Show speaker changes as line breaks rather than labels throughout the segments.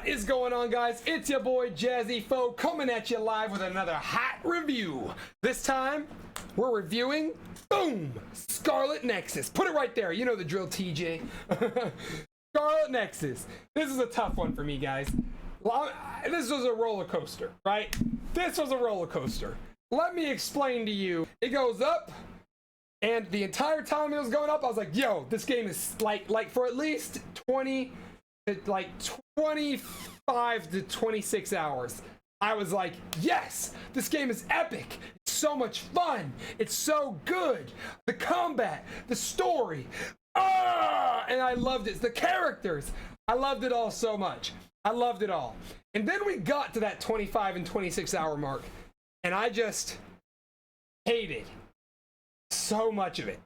What is going on, guys? It's your boy JazzyFaux coming at you live with another hot review. This time we're reviewing, boom, Scarlet Nexus. Put it right there. You know the drill, TJ. Scarlet Nexus. This is a tough one for me, guys. This was a roller coaster, right? This was a roller coaster. Let me explain to you. It goes up, and the entire time it was going up, I was like, yo, this game is like for at least 25 to 26 hours. I was like, yes, this game is epic. It's so much fun. It's so good. The combat, the story, and I loved it. The characters, I loved it all so much. I loved it all. And then we got to that 25 and 26 hour mark, and I just hated so much of it.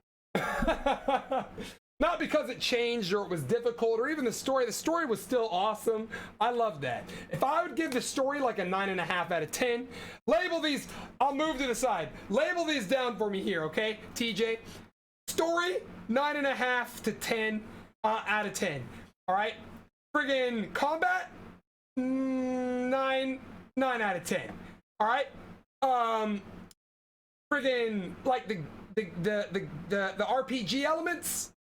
Not because it changed or it was difficult or even the story. The story was still awesome. I love that. If I would give the story like a 9.5 out of 10, label these, I'll move to the side. Label these down for me here, okay, TJ? Story, 9.5 to 10 out of 10. All right? Friggin' combat, 9 out of 10. All right? Friggin' like the RPG elements,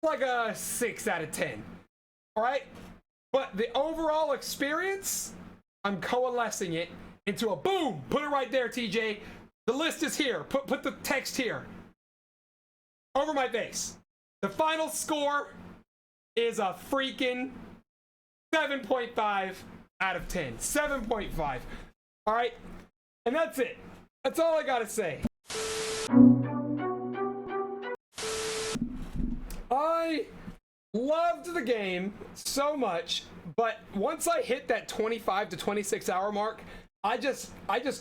like a 6 out of 10. All right, but the overall experience, I'm coalescing it into a boom. Put it right there, TJ. The list is here. Put the text here over my face. The final score is a freaking 7.5 out of 10. 7.5. All right, and that's it. That's all I gotta say. I loved the game so much, but once I hit that 25 to 26 hour mark, I just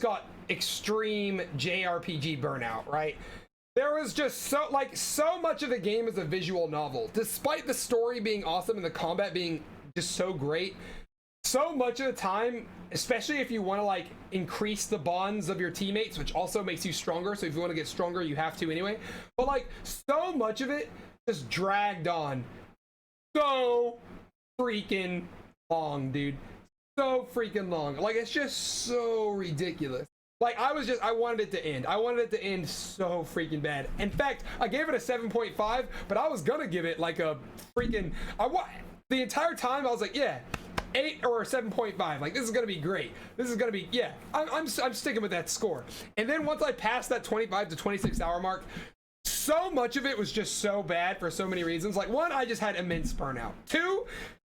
got extreme JRPG burnout, right? There was just so much of the game is a visual novel. Despite the story being awesome and the combat being just so great, so much of the time, especially if you want to like increase the bonds of your teammates, which also makes you stronger, so if you want to get stronger, you have to anyway, but like so much of it just dragged on so freaking long, dude. So freaking long. Like, it's just so ridiculous. Like, I wanted it to end. I wanted it to end so freaking bad. In fact, I gave it a 7.5, but I was gonna give it like a freaking, the entire time I was like, yeah, 8 or 7.5. Like, this is gonna be great. This is gonna be, yeah, I'm sticking with that score. And then once I passed that 25 to 26 hour mark, so much of it was just so bad for so many reasons. Like, one, I just had immense burnout. Two,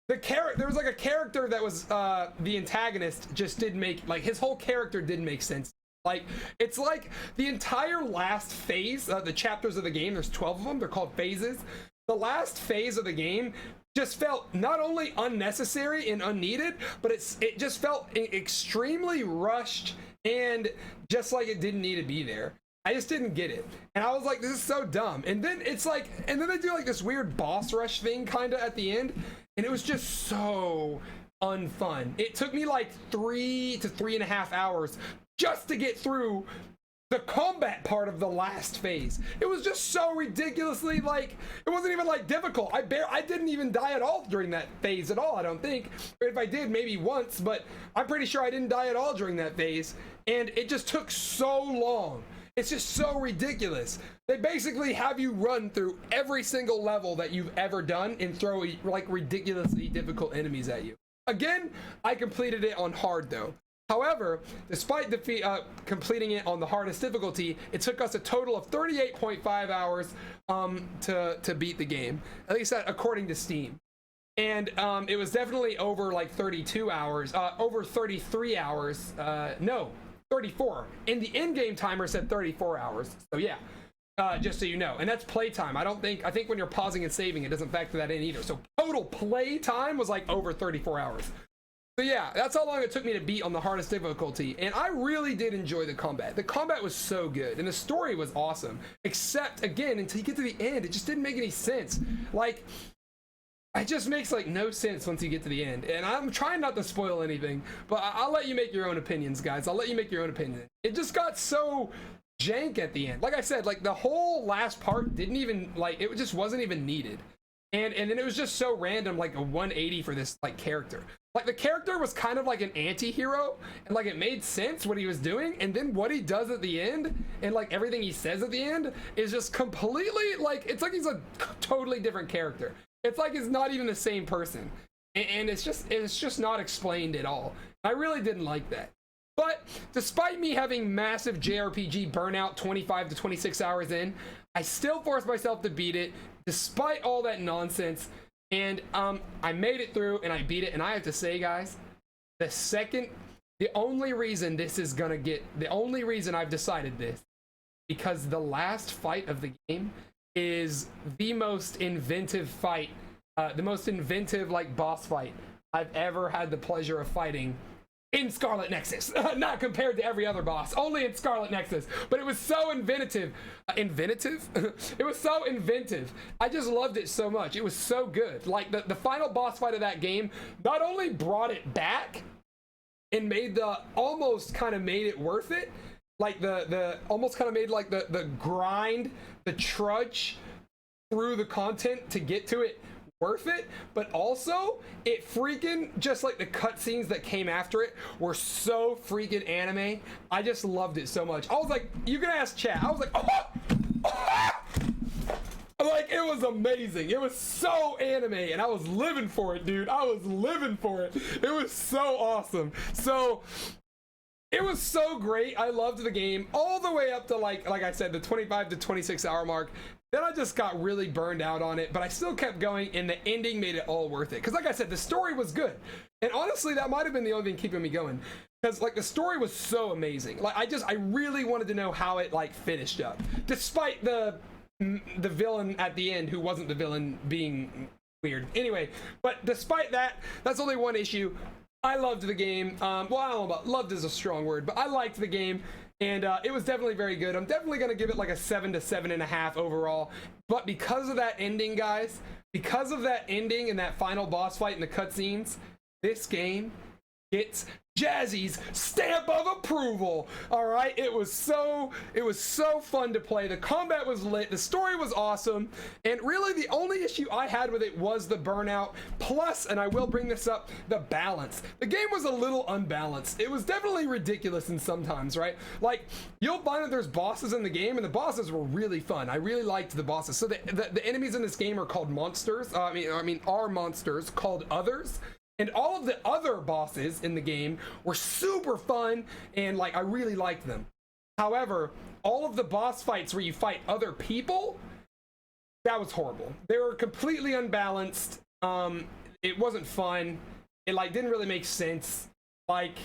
there was like a character that was the antagonist just didn't make, like, his whole character didn't make sense. Like, it's like the entire last phase, the chapters of the game, there's 12 of them, they're called phases. The last phase of the game just felt not only unnecessary and unneeded, but it just felt extremely rushed and just like it didn't need to be there. I just didn't get it. And I was like, this is so dumb. And then it's like, and then they do like this weird boss rush thing kind of at the end. And it was just so unfun. It took me like 3 to 3.5 hours just to get through the combat part of the last phase. It was just so ridiculously, like, it wasn't even like difficult. I didn't even die at all during that phase at all, I don't think. Or if I did, maybe once, but I'm pretty sure I didn't die at all during that phase. And it just took so long. It's just so ridiculous. They basically have you run through every single level that you've ever done and throw like ridiculously difficult enemies at you. Again, I completed it on hard though. However, despite completing it on the hardest difficulty, it took us a total of 38.5 hours to beat the game, at least according to Steam. And it was definitely over like 32 hours, over 33 hours, no. 34. And the in-game timer said 34 hours. So yeah, just so you know. And that's playtime. I think when you're pausing and saving, it doesn't factor that in either. So total play time was like over 34 hours. So yeah, that's how long it took me to beat on the hardest difficulty. And I really did enjoy the combat. The combat was so good. And the story was awesome. Except, again, until you get to the end, it just didn't make any sense. Like, it just makes like no sense once you get to the end. And I'm trying not to spoil anything, but I'll let you make your own opinions, guys. I'll let you make your own opinion. It just got so jank at the end. Like I said, like the whole last part didn't even, like, it just wasn't even needed. and then it was just so random, like a 180 for this like character. Like the character was kind of like an anti-hero, and like it made sense what he was doing, and then what he does at the end and like everything he says at the end is just completely like, it's like he's a totally different character. It's like it's not even the same person, and it's just not explained at all. I really didn't like that. But despite me having massive JRPG burnout 25 to 26 hours in, I still forced myself to beat it despite all that nonsense. And I made it through and I beat it. And I have to say, guys, the only reason I've decided this, because the last fight of the game is the most inventive fight, the most inventive like boss fight I've ever had the pleasure of fighting in Scarlet Nexus. Not compared to every other boss, only in Scarlet Nexus. But it was so inventive. It was so inventive. I just loved it so much. It was so good. Like the final boss fight of that game not only brought it back and made almost kind of made it worth it. Like the almost kind of made like the grind, the trudge through the content to get to it worth it, but also it freaking just like the cutscenes that came after it were so freaking anime. I just loved it so much. I was like, you can ask chat. I was like, like it was amazing. It was so anime, and I was living for it, dude. I was living for it. It was so awesome. So it was so great. I loved the game all the way up to like I said, the 25 to 26 hour mark. Then I just got really burned out on it, but I still kept going, and the ending made it all worth it. Because like I said, the story was good. And honestly, that might have been the only thing keeping me going. Because like the story was so amazing. Like I really wanted to know how it like finished up. Despite the villain at the end, who wasn't the villain, being weird. Anyway, but despite that, that's only one issue. I loved the game. Well, I don't know about loved is a strong word, but I liked the game. And it was definitely very good. I'm definitely going to give it like a 7 to 7.5 overall. But because of that ending, guys, because of that ending and that final boss fight and the cutscenes, this game gets Jazzy's stamp of approval. All right, it was so fun to play. The combat was lit, the story was awesome, and really the only issue I had with it was the burnout. Plus, and I will bring this up, the balance. The game was a little unbalanced. It was definitely ridiculous in sometimes, right? Like you'll find that there's bosses in the game, and the bosses were really fun. I really liked the bosses. So the enemies in this game are called monsters. Are monsters called others. And all of the other bosses in the game were super fun, and like I really liked them. However, all of the boss fights where you fight other people, that was horrible. They were completely unbalanced. It wasn't fun. It like didn't really make sense. Like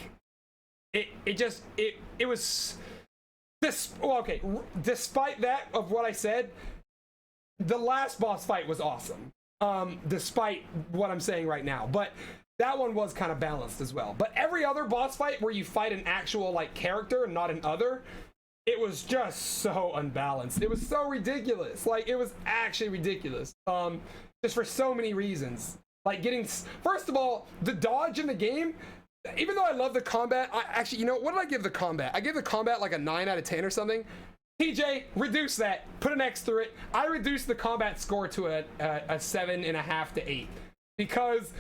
it was this. Well, okay. Despite that, of what I said, the last boss fight was awesome. Despite what I'm saying right now, but that one was kind of balanced as well. But every other boss fight where you fight an actual like character and not an other, it was just so unbalanced. It was so ridiculous. Like it was actually ridiculous. Just for so many reasons. Like first of all, the dodge in the game, even though I love the combat, I actually, you know, what did I give the combat? I gave the combat like a 9 out of 10 or something. TJ, reduce that. Put an X through it. I reduced the combat score to a 7.5 to 8 because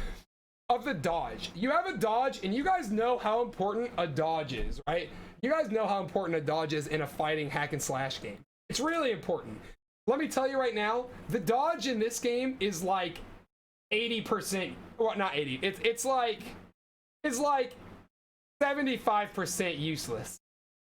of the dodge. You have a dodge, and you guys know how important a dodge is, right? You guys know how important a dodge is in a fighting hack and slash game. It's really important. Let me tell you right now, the dodge in this game is like 80%. Well, not 80. It's like 75% useless.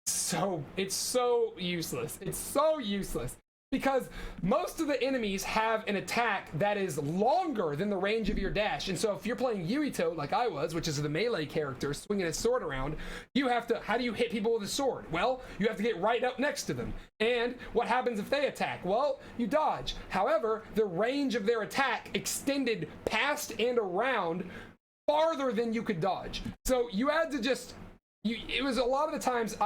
So it's so useless. It's so useless because most of the enemies have an attack that is longer than the range of your dash. And so if you're playing Yuito like I was, which is the melee character swinging his sword around, you have to, how do you hit people with a sword? Well, you have to get right up next to them. And what happens if they attack? Well, you dodge. However, the range of their attack extended past and around farther than you could dodge. So you had to just, it was a lot of the times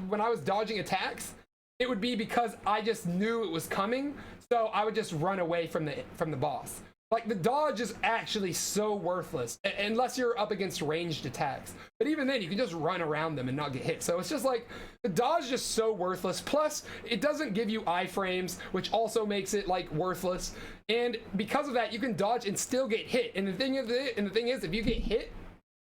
when I was dodging attacks, it would be because I just knew it was coming, so I would just run away from the boss. Like, the dodge is actually so worthless, unless you're up against ranged attacks. But even then, you can just run around them and not get hit. So it's just like, the dodge is just so worthless. Plus, it doesn't give you iframes, which also makes it, like, worthless. And because of that, you can dodge and still get hit. And the thing is, if you get hit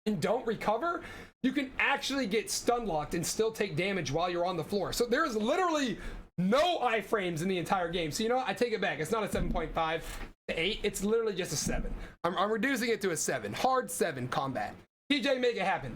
and don't recover, you can actually get stun locked and still take damage while you're on the floor. So there's literally no iframes in the entire game. So you know what? I take it back. It's not a 7.5 to 8. It's literally just a 7. I'm reducing it to a 7. Hard 7 combat. TJ, make it happen.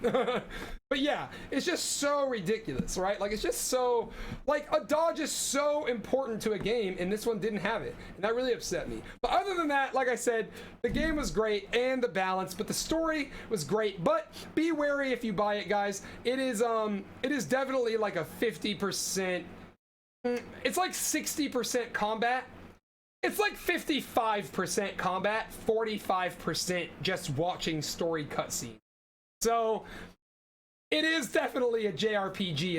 But yeah, it's just so ridiculous, right? Like, it's just so, like, a dodge is so important to a game, and this one didn't have it, and that really upset me. But other than that, like I said, the game was great and the balance, but the story was great. But be wary if you buy it, guys. It is definitely like a 50%. It's like 60% combat. It's like 55% combat, 45% just watching story cutscenes. So it is definitely a JRPG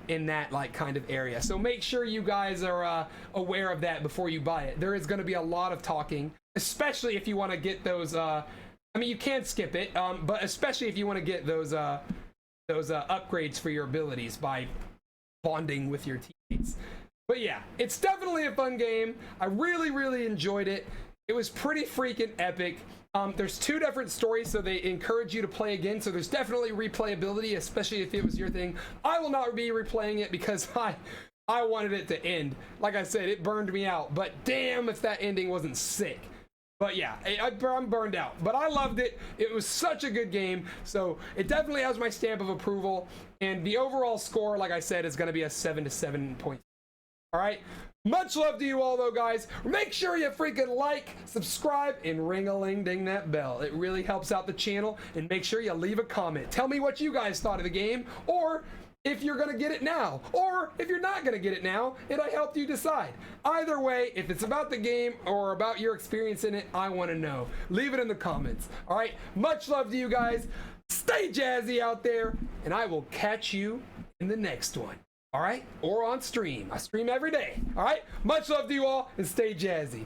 in that like kind of area. So make sure you guys are aware of that before you buy it. There is going to be a lot of talking, especially if you want to get those. I mean, you can skip it, but especially if you want to get those upgrades for your abilities by bonding with your teammates. But yeah, it's definitely a fun game. I really, really enjoyed it. It was pretty freaking epic. There's 2 different stories, so they encourage you to play again. So there's definitely replayability, especially if it was your thing. I will not be replaying it because I wanted it to end. Like I said, it burned me out. But damn if that ending wasn't sick. But yeah, I'm burned out. But I loved it. It was such a good game. So it definitely has my stamp of approval. And the overall score, like I said, is going to be a 7 to 7.5. All right. Much love to you all, though, guys. Make sure you freaking like, subscribe, and ring-a-ling-ding that bell. It really helps out the channel. And make sure you leave a comment. Tell me what you guys thought of the game, or if you're going to get it now, or if you're not going to get it now, and I helped you decide. Either way, if it's about the game or about your experience in it, I want to know. Leave it in the comments. All right. Much love to you guys. Stay jazzy out there, and I will catch you in the next one. All right? Or on stream. I stream every day. All right? Much love to you all, and stay jazzy.